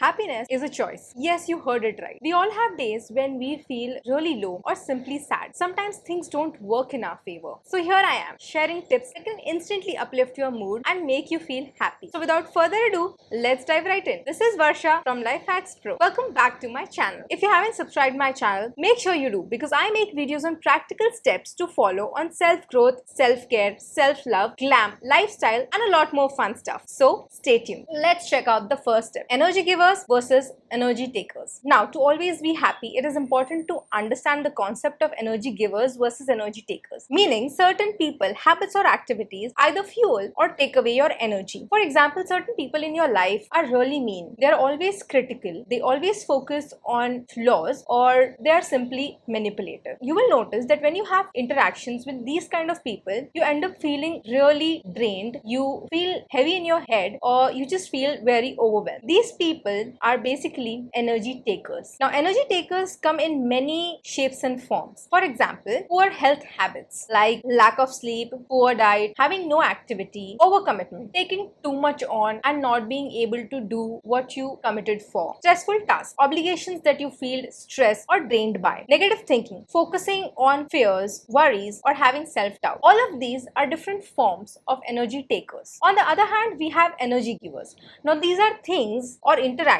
Happiness is a choice. Yes, you heard it right. We all have days when we feel really low or simply sad. Sometimes things don't work in our favor. So here I am, sharing tips that can instantly uplift your mood and make you feel happy. So without further ado, let's dive right in. This is Varsha from Life Hacks Pro. Welcome back to my channel. If you haven't subscribed my channel, make sure you do, because I make videos on practical steps to follow on self-growth, self-care, self-love, glam, lifestyle, and a lot more fun stuff. So stay tuned. Let's check out the first step. Energy givers versus energy takers. Now, to always be happy, it is important to understand the concept of energy givers versus energy takers. Meaning, certain people, habits, or activities either fuel or take away your energy. For example, certain people in your life are really mean. They are always critical. They always focus on flaws, or they are simply manipulative. You will notice that when you have interactions with these kind of people, you end up feeling really drained. You feel heavy in your head, or you just feel very overwhelmed. These people are basically energy takers. Now, energy takers come in many shapes and forms. For example, poor health habits like lack of sleep, poor diet, having no activity, overcommitment, taking too much on and not being able to do what you committed for, stressful tasks, obligations that you feel stressed or drained by, negative thinking, focusing on fears, worries, or having self-doubt. All of these are different forms of energy takers. On the other hand, we have energy givers. Now, these are things or interactions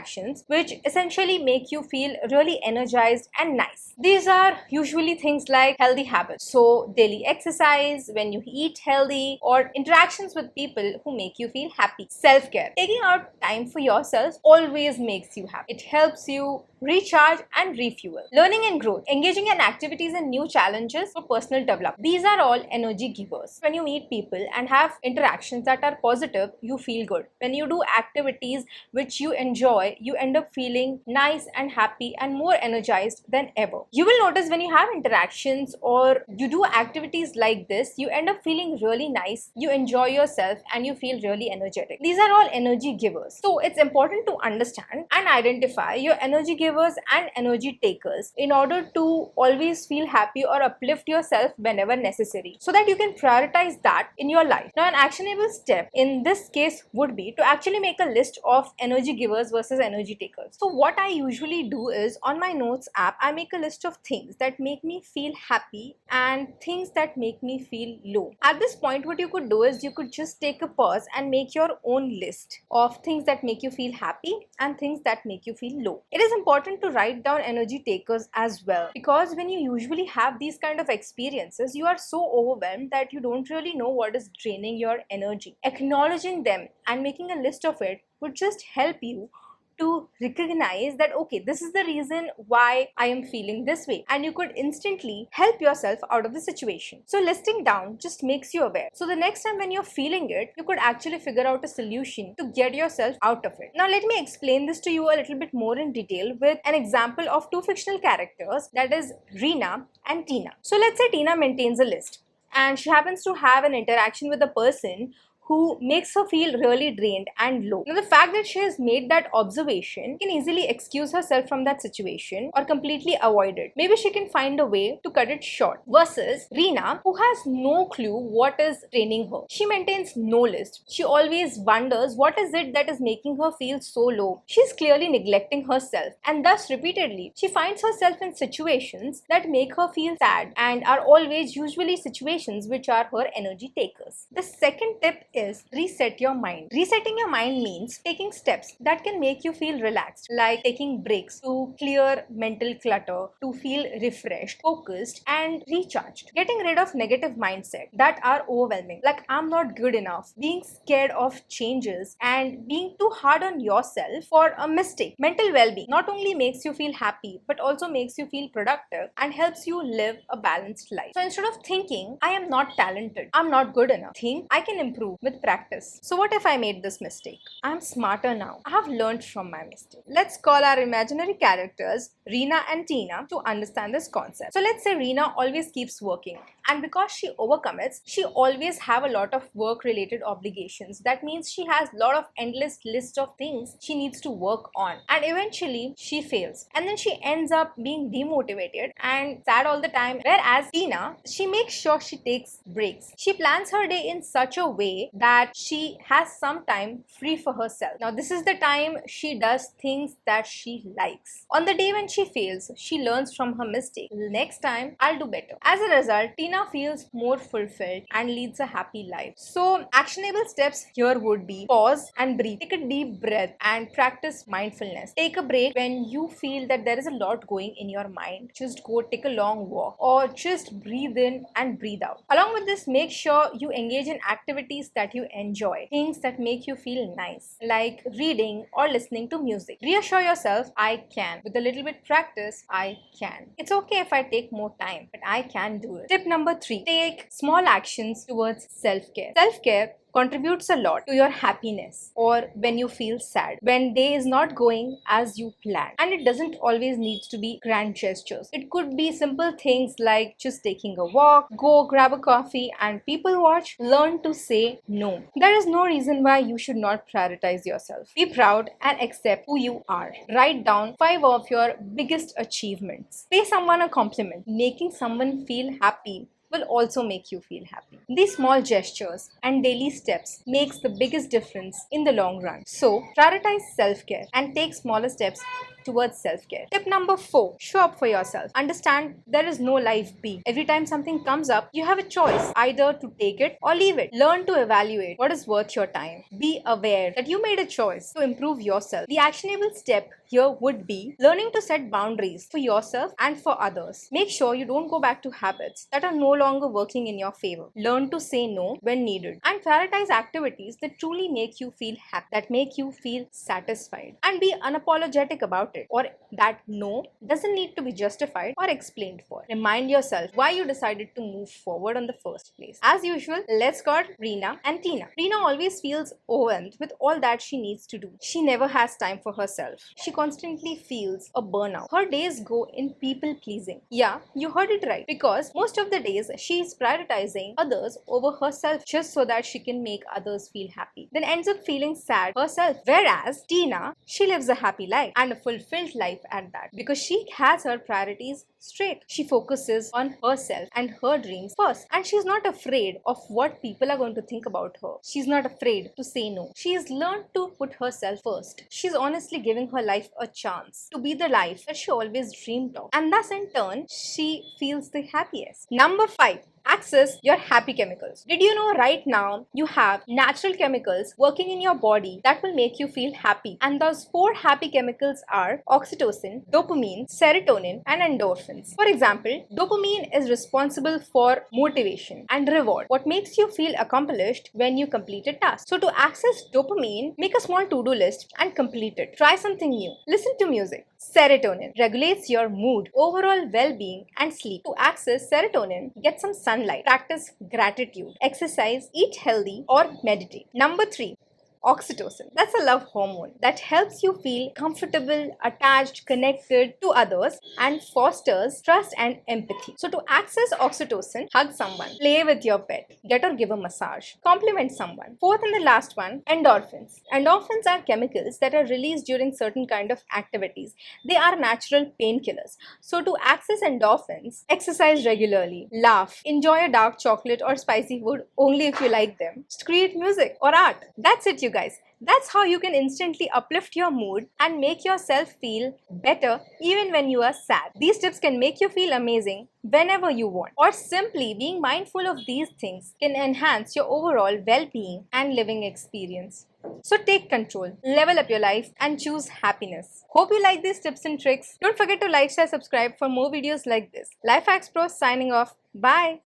which essentially make you feel really energized and nice. These are usually things like healthy habits, so daily exercise, when you eat healthy, or interactions with people who make you feel happy. Self-care. Taking out time for yourself always makes you happy. It helps you recharge and refuel. Learning and growth. Engaging in activities and new challenges for personal development. These are all energy givers. When you meet people and have interactions that are positive, you feel good. When you do activities which you enjoy, you end up feeling nice and happy and more energized than ever. You will notice when you have interactions or you do activities like this, you end up feeling really nice, you enjoy yourself, and you feel really energetic. These are all energy givers. So it's important to understand and identify your energy givers and energy takers in order to always feel happy or uplift yourself whenever necessary, so that you can prioritize that in your life. Now, an actionable step in this case would be to actually make a list of energy givers versus energy takers. So what I usually do is, on my notes app, I make a list of things that make me feel happy and things that make me feel low. At this point, what you could do is you could just take a pause and make your own list of things that make you feel happy and things that make you feel low. It is important to write down energy takers as well, because when you usually have these kind of experiences, you are so overwhelmed that you don't really know what is draining your energy. Acknowledging them and making a list of it would just help you to recognize that, okay, this is the reason why I am feeling this way, and you could instantly help yourself out of the situation. So listing down just makes you aware. So the next time when you're feeling it, you could actually figure out a solution to get yourself out of it. Now, let me explain this to you a little bit more in detail with an example of two fictional characters, that is Reena and Tina. So let's say Tina maintains a list and she happens to have an interaction with a person who makes her feel really drained and low. Now, the fact that she has made that observation can easily excuse herself from that situation or completely avoid it. Maybe she can find a way to cut it short. Versus Reena, who has no clue what is draining her. She maintains no list. She always wonders what is it that is making her feel so low. She's clearly neglecting herself, and thus repeatedly she finds herself in situations that make her feel sad and are always usually situations which are her energy takers. The second tip is reset your mind. Resetting your mind means taking steps that can make you feel relaxed, like taking breaks to clear mental clutter, to feel refreshed, focused, and recharged. Getting rid of negative mindset that are overwhelming, like I'm not good enough, being scared of changes, and being too hard on yourself for a mistake. Mental well-being not only makes you feel happy, but also makes you feel productive and helps you live a balanced life. So instead of thinking I am not talented, I'm not good enough, think I can improve with practice. So what if I made this mistake? I'm smarter now. I have learned from my mistake. Let's call our imaginary characters Reena and Tina to understand this concept. So let's say Reena always keeps working And because she overcommits, she always have a lot of work related obligations. That means she has a lot of endless list of things she needs to work on, and eventually she fails, and then she ends up being demotivated and sad all the time. Whereas Tina, she makes sure she takes breaks. She plans her day in such a way that she has some time free for herself. Now this is the time she does things that she likes. On the day when she fails, she learns from her mistake. Next time I'll do better. As a result, Tina feels more fulfilled and leads a happy life. So actionable steps here would be: pause and breathe. Take a deep breath and practice mindfulness. Take a break when you feel that there is a lot going in your mind. Just go take a long walk or just breathe in and breathe out. Along with this, make sure you engage in activities that you enjoy, things that make you feel nice, like reading or listening to music. Reassure yourself, I can. With a little bit practice, I can. It's okay if I take more time, but I can do it. Tip number 3, take small actions towards self-care. Self-care contributes a lot to your happiness or when you feel sad, when day is not going as you planned. And it doesn't always need to be grand gestures. It could be simple things like just taking a walk, go grab a coffee and people watch. Learn to say no. There is no reason why you should not prioritize yourself. Be proud and accept who you are. Write down 5 of your biggest achievements. Pay someone a compliment. Making someone feel happy will also make you feel happy. These small gestures and daily steps makes the biggest difference in the long run. So prioritize self-care and take smaller steps towards self-care. Tip number 4, show up for yourself. Understand there is no life B. Every time something comes up, you have a choice either to take it or leave it. Learn to evaluate what is worth your time. Be aware that you made a choice to improve yourself. The actionable step here would be learning to set boundaries for yourself and for others. Make sure you don't go back to habits that are no longer working in your favor. Learn to say no when needed and prioritize activities that truly make you feel happy, that make you feel satisfied, and be unapologetic about it, or that no doesn't need to be justified or explained for. Remind yourself why you decided to move forward in the first place. As usual, let's guard Reena and Tina. Reena always feels overwhelmed with all that she needs to do. She never has time for herself. She constantly feels a burnout. Her days go in people pleasing. Yeah, you heard it right. Because most of the days she is prioritizing others over herself just so that she can make others feel happy. Then ends up feeling sad herself. Whereas Tina, she lives a happy life and a fulfilled life at that, because she has her priorities straight. She focuses on herself and her dreams first, and she's not afraid of what people are going to think about her. She's not afraid to say no. She has learned to put herself first. She's honestly giving her life a chance to be the life that she always dreamed of, and thus in turn she feels the happiest. Number 5, access your happy chemicals. Did you know right now you have natural chemicals working in your body that will make you feel happy? And those 4 happy chemicals are oxytocin, dopamine, serotonin, and endorphins. For example, dopamine is responsible for motivation and reward, what makes you feel accomplished when you complete a task. So to access dopamine, make a small to-do list and complete it. Try something new. Listen to music. Serotonin regulates your mood, overall well-being, and sleep. To access serotonin, get some sunlight, practice gratitude, exercise, eat healthy, or meditate. Number 3, oxytocin. That's a love hormone that helps you feel comfortable, attached, connected to others, and fosters trust and empathy. So to access oxytocin, hug someone, play with your pet, get or give a massage, compliment someone. 4th and the last one, endorphins. Endorphins are chemicals that are released during certain kind of activities. They are natural painkillers. So to access endorphins, exercise regularly, laugh, enjoy a dark chocolate or spicy food only if you like them, create music or art. That's it, you guys. That's how you can instantly uplift your mood and make yourself feel better even when you are sad. These tips can make you feel amazing whenever you want, or simply being mindful of these things can enhance your overall well-being and living experience. So take control, level up your life, and choose happiness. Hope you like these tips and tricks. Don't forget to like, share, subscribe for more videos like this. Life Hacks Pro signing off. Bye.